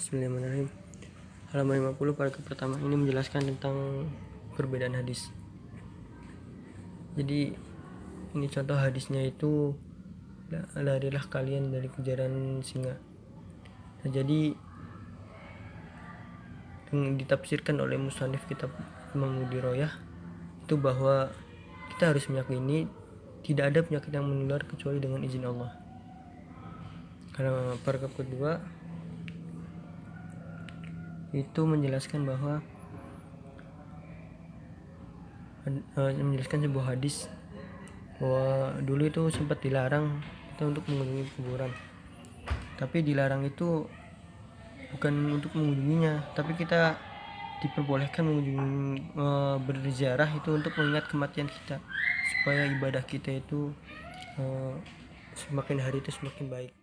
Bismillahirrahmanirrahim. Halaman 50 paragraf pertama ini menjelaskan tentang perbedaan hadis. Jadi ini contoh hadisnya itu, larilah kalian dari kejaran singa. Nah, jadi ditafsirkan oleh musannif kitab Imam Mudiroyah itu bahwa kita harus meyakini tidak ada penyakit yang menular kecuali dengan izin Allah. Karena paragraf kedua itu menjelaskan bahwa menjelaskan sebuah hadis bahwa dulu itu sempat dilarang kita untuk mengunjungi kuburan, tapi dilarang itu bukan untuk mengunjunginya, tapi kita diperbolehkan mengunjungi, berziarah itu untuk mengingat kematian kita, supaya ibadah kita itu semakin hari itu semakin baik.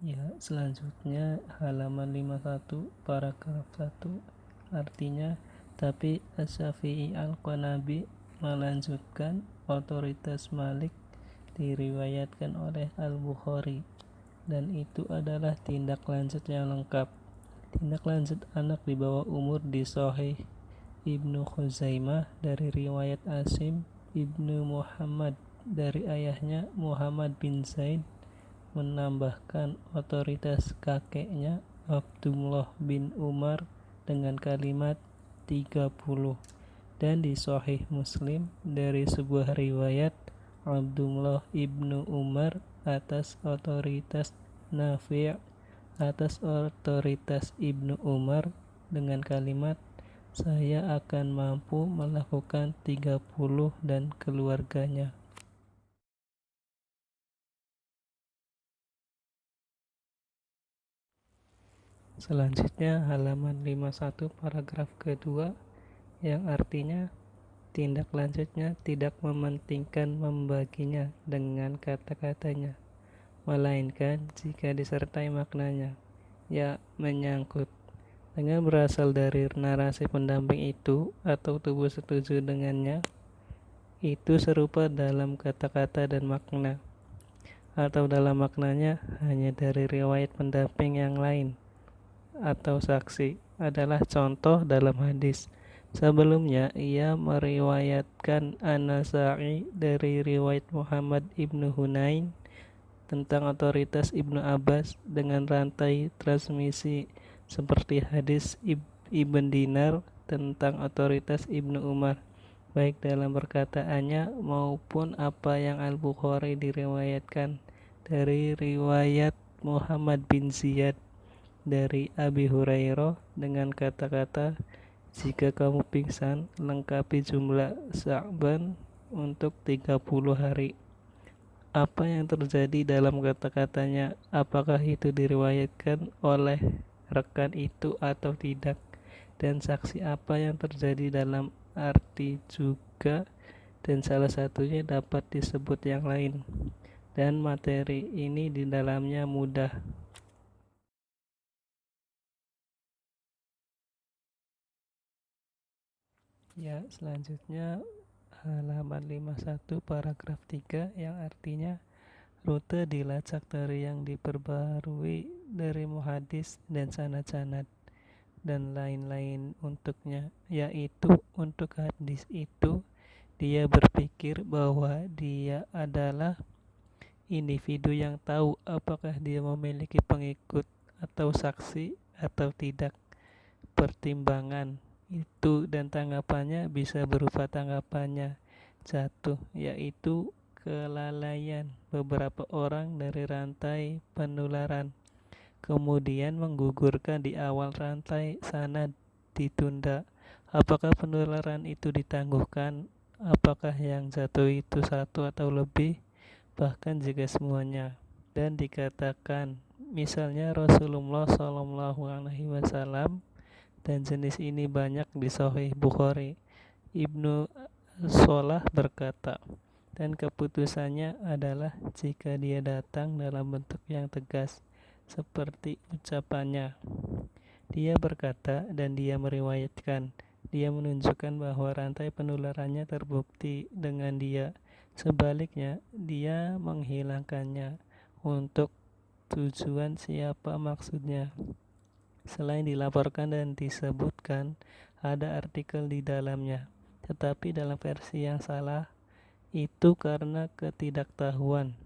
Ya, selanjutnya halaman 51 paragraf 1 artinya, tapi Asy-Syafi'i Al-Qanabi melanjutkan otoritas Malik diriwayatkan oleh Al-Bukhari, dan itu adalah tindak lanjut yang lengkap. Tindak lanjut anak di bawah umur di Sahih Ibnu Khuzaimah dari riwayat Asim Ibnu Muhammad dari ayahnya Muhammad bin Zaid, menambahkan otoritas kakeknya Abdullah bin Umar dengan kalimat 30, dan di Sahih Muslim dari sebuah riwayat Abdullah ibnu Umar atas otoritas Nafi' atas otoritas Ibnu Umar dengan kalimat, saya akan mampu melakukan 30 dan keluarganya. Selanjutnya halaman 51 paragraf kedua yang artinya, tindak lanjutnya tidak mementingkan membaginya dengan kata-katanya, melainkan jika disertai maknanya, ya menyangkut dengan berasal dari narasi pendamping itu atau tubuh setuju dengannya, itu serupa dalam kata-kata dan makna, atau dalam maknanya hanya dari riwayat pendamping yang lain atau saksi, adalah contoh dalam hadis. Sebelumnya ia meriwayatkan An-Nasa'i dari riwayat Muhammad ibnu Hunain tentang otoritas Ibnu Abbas dengan rantai transmisi seperti hadis Ibn Dinar tentang otoritas Ibnu Umar, baik dalam perkataannya maupun apa yang Al-Bukhari diriwayatkan dari riwayat Muhammad bin Ziyad dari Abi Hurairah dengan kata-kata, jika kamu pingsan, lengkapi jumlah Sya'ban untuk 30 hari. Apa yang terjadi dalam kata-katanya, apakah itu diriwayatkan oleh rekan itu atau tidak, dan saksi apa yang terjadi dalam arti juga, dan salah satunya dapat disebut yang lain, dan materi ini di dalamnya mudah. Ya, selanjutnya halaman 51 paragraf 3 yang artinya, rute dilacak dari yang diperbarui dari muhadis dan sanad-sanad dan lain-lain untuknya, yaitu untuk hadis itu dia berpikir bahwa dia adalah individu yang tahu apakah dia memiliki pengikut atau saksi atau tidak. Pertimbangan itu dan tanggapannya bisa berupa tanggapannya jatuh, yaitu kelalaian beberapa orang dari rantai penularan, kemudian menggugurkan di awal rantai sanad ditunda. Apakah penularan itu ditangguhkan? Apakah yang jatuh itu satu atau lebih, bahkan jika semuanya? Dan dikatakan, misalnya Rasulullah SAW, dan jenis ini banyak di Sahih Bukhari. Ibnu Shalah berkata, dan keputusannya adalah jika dia datang dalam bentuk yang tegas, seperti ucapannya. Dia berkata dan dia meriwayatkan, dia menunjukkan bahwa rantai penularannya terbukti dengan dia, Sebaliknya, dia menghilangkannya untuk tujuan siapa maksudnya. Selain dilaporkan dan disebutkan, ada artikel di dalamnya. Tetapi dalam versi yang salah, itu karena ketidaktahuan.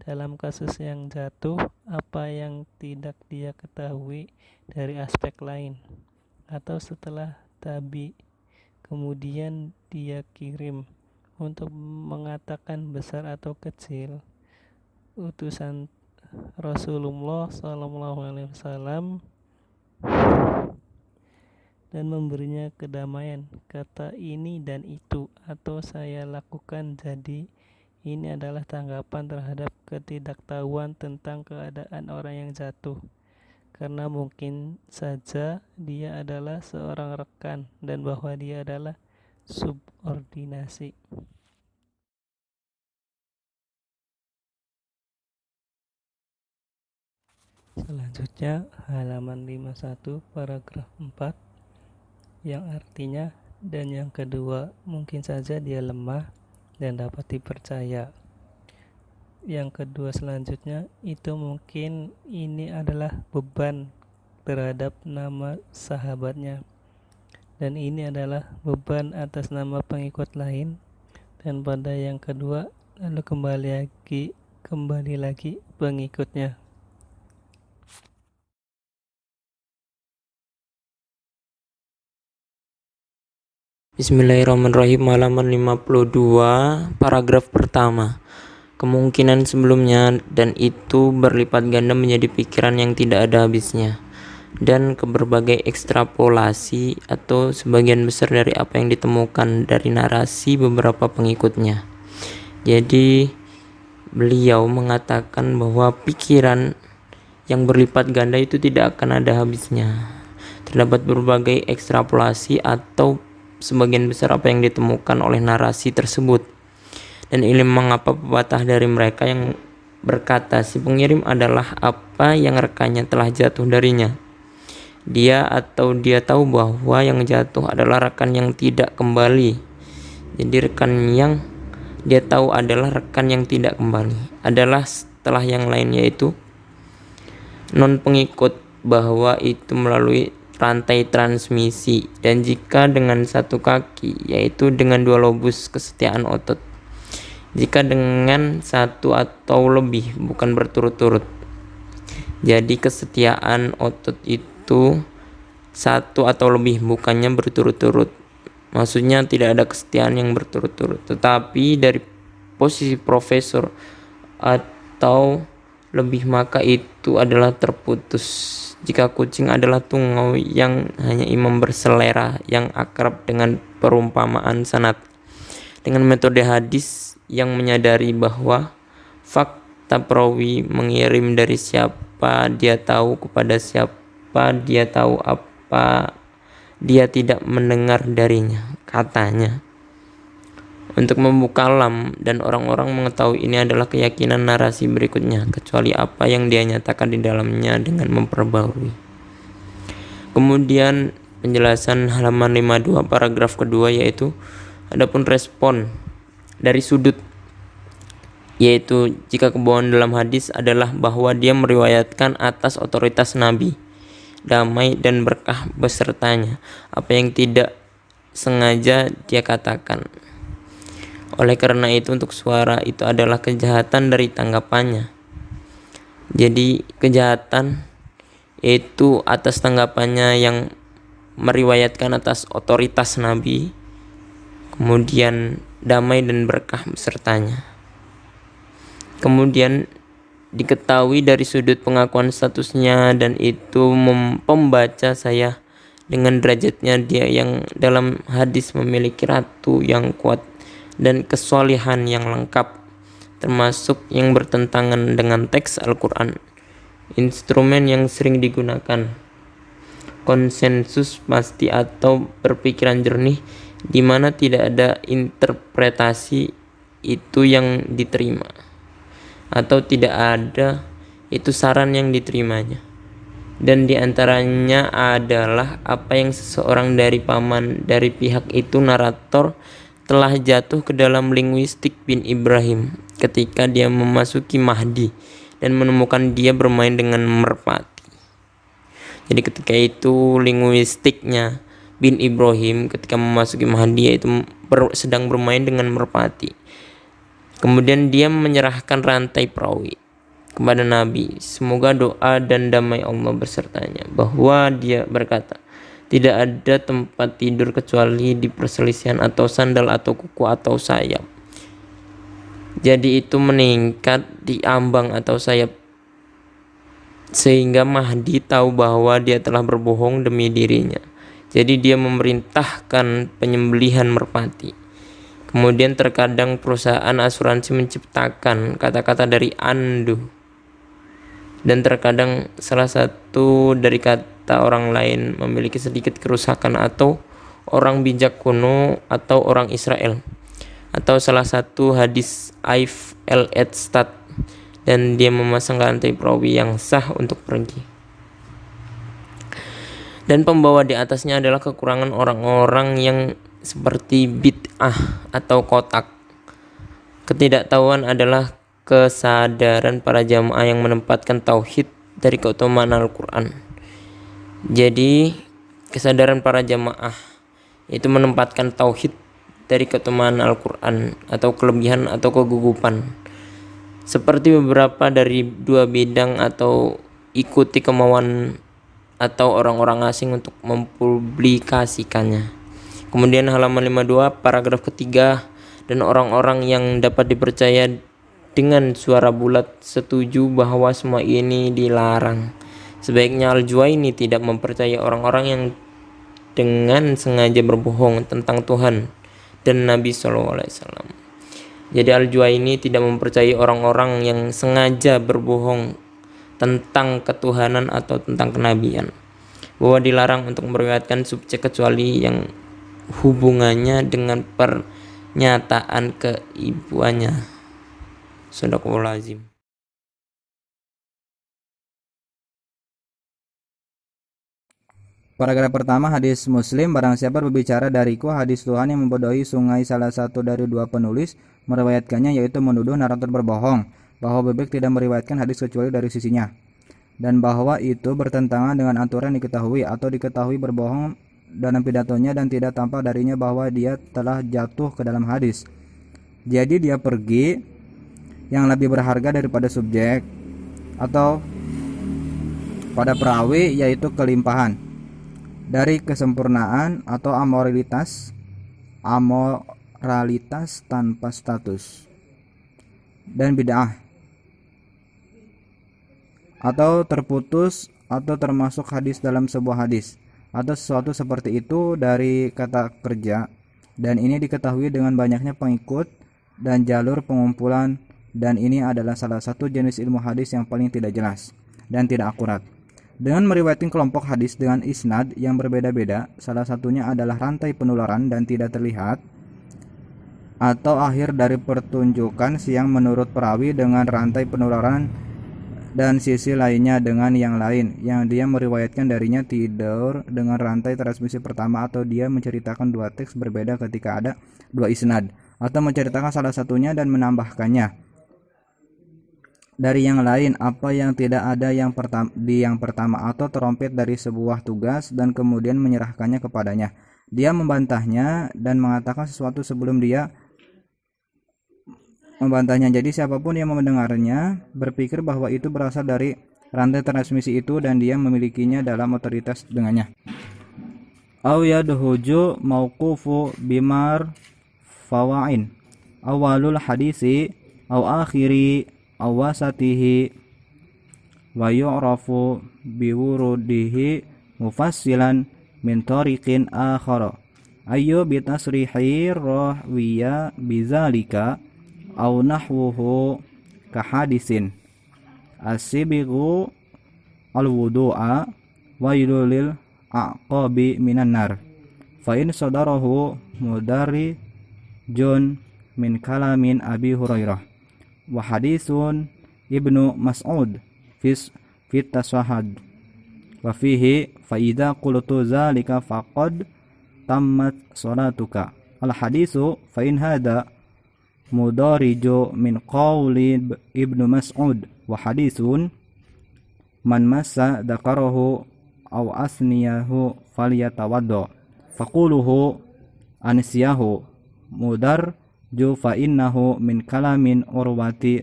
Dalam kasus yang jatuh, apa yang tidak dia ketahui dari aspek lain. Atau setelah tabi, kemudian dia kirim untuk mengatakan besar atau kecil utusan Rasulullah SAW dan memberinya kedamaian, kata ini dan itu, atau saya lakukan. Jadi ini adalah tanggapan terhadap ketidaktahuan tentang keadaan orang yang jatuh, karena mungkin saja dia adalah seorang rekan dan bahwa dia adalah subordinasi. Selanjutnya halaman 51 paragraf 4 yang artinya dan yang kedua mungkin saja dia lemah dan dapat dipercaya. Yang kedua selanjutnya itu mungkin ini adalah beban terhadap nama sahabatnya dan ini adalah beban atas nama pengikut lain. Dan pada yang kedua lalu kembali lagi pengikutnya. Bismillahirrahmanirrahim. Halaman 52 paragraf pertama. Kemungkinan sebelumnya dan itu berlipat ganda menjadi pikiran yang tidak ada habisnya, dan ke berbagai ekstrapolasi atau sebagian besar dari apa yang ditemukan dari narasi beberapa pengikutnya. Jadi beliau mengatakan bahwa pikiran yang berlipat ganda itu tidak akan ada habisnya. Terdapat berbagai ekstrapolasi atau sebagian besar apa yang ditemukan oleh narasi tersebut. Dan ini mengapa pepatah dari mereka yang berkata si pengirim adalah apa yang rekannya telah jatuh darinya. Dia tahu bahwa yang jatuh adalah rekan yang tidak kembali. Jadi rekan yang dia tahu adalah rekan yang tidak kembali adalah setelah yang lain, yaitu non pengikut, bahwa itu melalui rantai transmisi, dan jika dengan satu kaki, yaitu dengan dua lobus kesetiaan otot. Jika dengan satu atau lebih, bukan berturut-turut. Jadi kesetiaan otot itu satu atau lebih, bukannya berturut-turut. Maksudnya tidak ada kesetiaan yang berturut-turut, tetapi dari posisi profesor atau lebih, maka itu adalah terputus. Jika kucing adalah tungau yang hanya imam berselera yang akrab dengan perumpamaan sanad, dengan metode hadis yang menyadari bahwa fakta perawi mengirim dari siapa dia tahu kepada siapa dia tahu, apa dia tidak mendengar darinya, katanya. Untuk membuka lam dan orang-orang mengetahui ini adalah keyakinan narasi berikutnya, kecuali apa yang dia nyatakan di dalamnya dengan memperbarui. Kemudian penjelasan halaman 52 paragraf kedua, yaitu adapun respon dari sudut, yaitu jika kebohongan dalam hadis adalah bahwa dia meriwayatkan atas otoritas Nabi, damai dan berkah besertanya, apa yang tidak sengaja dia katakan. Oleh karena itu untuk suara itu adalah kejahatan dari tanggapannya. Jadi kejahatan itu atas tanggapannya yang meriwayatkan atas otoritas Nabi, kemudian damai dan berkah besertanya. Kemudian diketahui dari sudut pengakuan statusnya, dan itu pembaca saya dengan derajatnya dia yang dalam hadis memiliki ratu yang kuat dan kesolehan yang lengkap, termasuk yang bertentangan dengan teks Al-Quran, instrumen yang sering digunakan, konsensus pasti atau berpikiran jernih, di mana tidak ada interpretasi itu yang diterima, atau tidak ada itu saran yang diterimanya. Dan diantaranya adalah apa yang seseorang dari paman dari pihak itu narator telah jatuh ke dalam linguistik bin Ibrahim ketika dia memasuki Mahdi dan menemukan dia bermain dengan merpati. Jadi ketika itu linguistiknya bin Ibrahim ketika memasuki Mahdi yaitu sedang bermain dengan merpati. Kemudian dia menyerahkan rantai perawi kepada Nabi. Semoga doa dan damai Allah bersertanya. Bahwa dia berkata, tidak ada tempat tidur kecuali di perselisihan atau sandal atau kuku atau sayap. Jadi itu meningkat di ambang atau sayap. Sehingga Mahdi tahu bahwa dia telah berbohong demi dirinya. Jadi dia memerintahkan penyembelihan merpati. Kemudian terkadang perusahaan asuransi menciptakan kata-kata dari andu. Dan terkadang salah satu dari kata orang lain memiliki sedikit kerusakan atau orang bijak kuno atau orang Israel. Atau salah satu hadis Aif el-Edstad dan dia memasang rantai perawi yang sah untuk pergi. Dan pembawa di atasnya adalah kekurangan orang-orang yang seperti bid'ah atau kotak. Ketidaktahuan adalah kesadaran para jamaah yang menempatkan tauhid dari keutamaan Al-Quran. Jadi kesadaran para jamaah itu menempatkan tauhid dari keutamaan Al-Quran atau kelebihan atau kegugupan. Seperti beberapa dari dua bidang atau ikuti kemauan atau orang-orang asing untuk mempublikasikannya. Kemudian halaman 52 paragraf ketiga, dan orang-orang yang dapat dipercaya dengan suara bulat setuju bahwa semua ini dilarang. Sebaiknya Al-Juwaini tidak mempercayai orang-orang yang dengan sengaja berbohong tentang Tuhan dan Nabi SAW. Jadi Al-Juwaini tidak mempercayai orang-orang yang sengaja berbohong tentang ketuhanan atau tentang kenabian. Bahwa dilarang untuk meriwayatkan subjek kecuali yang hubungannya dengan pernyataan keibuannya. Shadaqallahul-azim. Paragraf pertama, hadis Muslim, barang siapa berbicara dariku hadis Tuhan yang membodohi sungai salah satu dari dua penulis meriwayatkannya, yaitu menuduh narator berbohong bahwa bebek tidak meriwayatkan hadis kecuali dari sisinya, dan bahwa itu bertentangan dengan aturan diketahui atau diketahui berbohong dalam pidatonya dan tidak tampak darinya bahwa dia telah jatuh ke dalam hadis. Jadi dia pergi yang lebih berharga daripada subjek atau pada perawi, yaitu kelimpahan dari kesempurnaan atau amoralitas tanpa status, dan bid'ah atau terputus atau termasuk hadis dalam sebuah hadis atau sesuatu seperti itu dari kata kerja, dan ini diketahui dengan banyaknya pengikut dan jalur pengumpulan, dan ini adalah salah satu jenis ilmu hadis yang paling tidak jelas dan tidak akurat. Dengan meriwayatkan kelompok hadis dengan isnad yang berbeda-beda, salah satunya adalah rantai penularan dan tidak terlihat atau akhir dari pertunjukan siang menurut perawi dengan rantai penularan, dan sisi lainnya dengan yang lain yang dia meriwayatkan darinya tidur dengan rantai transmisi pertama, atau dia menceritakan dua teks berbeda ketika ada dua isnad, atau menceritakan salah satunya dan menambahkannya dari yang lain apa yang tidak ada di yang pertama, atau terompet dari sebuah tugas dan kemudian menyerahkannya kepadanya. Dia membantahnya dan mengatakan sesuatu sebelum dia membantahnya. Jadi siapapun yang mendengarnya berpikir bahwa itu berasal dari rantai transmisi itu dan dia memilikinya dalam otoritas dengannya. Aw yadhuju mauqufu bimar fawain awalul hadisi aw akhiri aw wasatihi wa yu'rafu biwurudihi mufassilan min tariqin akhara ayyu bitasrihi rawiya bizalika aw nahwuhu kahadisin asibigu alwudu'a wa yulil aqabi minan nar fa in sadarahu mudari jun min kalamin Abi Hurairah wa hadisun Ibnu Mas'ud fit tasahhud wa fihi fa idza qultu zalika faqad tammat salatuka al-hadisu fa in hada mudariju min qawli Ibnu Mas'ud wa hadisun man massa dzakarahu aw asniyahu falyatawaddo faquluhu ansiyahu mudarju fa innahu min kalamin urwati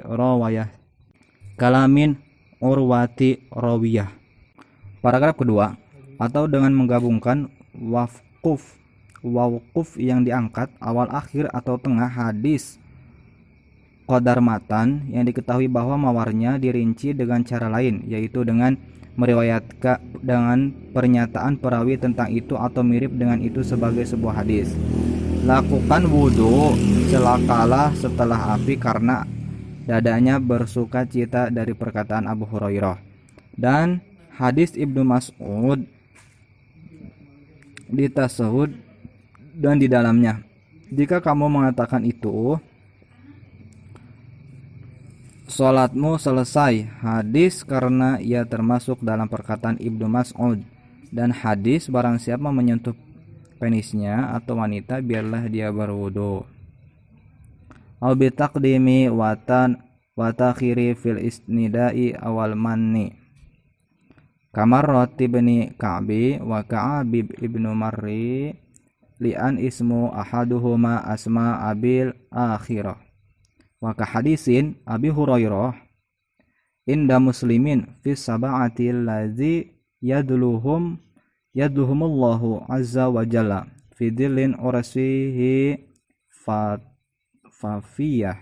rawiyah. Paragraf kedua, atau dengan menggabungkan waquf yang diangkat awal akhir atau tengah hadis qadar matan yang diketahui bahwa mawarnya dirinci dengan cara lain, yaitu dengan meriwayatkan dengan pernyataan perawi tentang itu atau mirip dengan itu sebagai sebuah hadis. Lakukan wudhu celakalah setelah api karena dadanya bersuka cita dari perkataan Abu Hurairah. Dan hadis Ibnu Mas'ud di tasawuf dan di dalamnya, jika kamu mengatakan itu, salatmu selesai. Hadis karena ia termasuk dalam perkataan Ibnu Mas'ud. Dan hadis barang siapa menyentuh penisnya atau wanita, biarlah dia berwudu. Au bi taqdimi wa takhiri fil isnidai awal manni. Kamar Ibni Ka'bi wa Ka'ab ibnu Marri li'an ismu ahaduhuma asma abil akhirah. Wa ka hadisin Abi Hurairah inda muslimin fi sab'ati allazi yadluhumullahu azza wa jalla fi dhillin urasihi fafiyah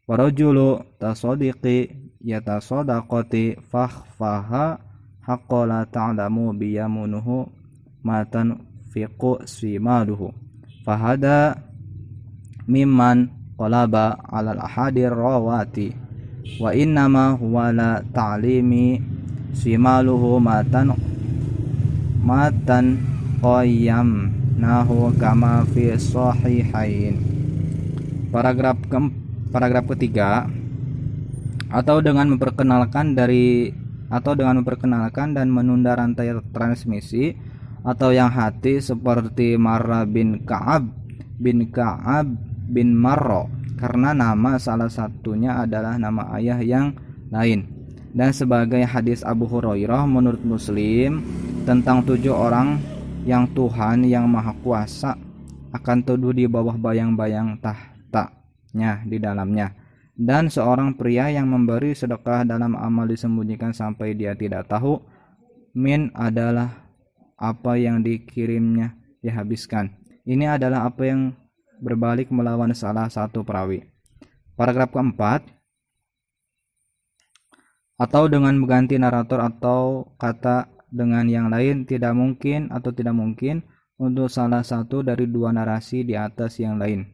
wa rajulu tasadiqi yatasadaqati fakhfaha haqqala ta'lamu biyamunuhu matan fiqu simaluhu fahada mimman qalaba alal ahadir rawati wa innama huwa la ta'limi simaluhu matan qayyam nahu kama fi sahihain. Paragraf ketiga, atau dengan memperkenalkan dan menunda rantai transmisi atau yang hati seperti Marra bin Ka'ab bin Marro, karena nama salah satunya adalah nama ayah yang lain. Dan sebagai hadis Abu Hurairah menurut Muslim tentang 7 orang yang Tuhan yang Maha Kuasa akan teduh di bawah bayang-bayang tahtanya di dalamnya. Dan seorang pria yang memberi sedekah dalam amal disembunyikan sampai dia tidak tahu, min adalah apa yang dikirimnya dihabiskan. Ini adalah apa yang berbalik melawan salah satu perawi. Paragraf keempat, atau dengan mengganti narator atau kata dengan yang lain, tidak mungkin untuk salah satu dari 2 narasi di atas yang lain.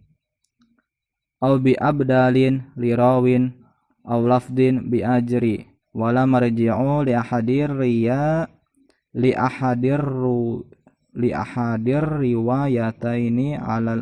Au bi abdalin li rawin au lafdin bi ajri wala marji'u li ahadir riwayataini alal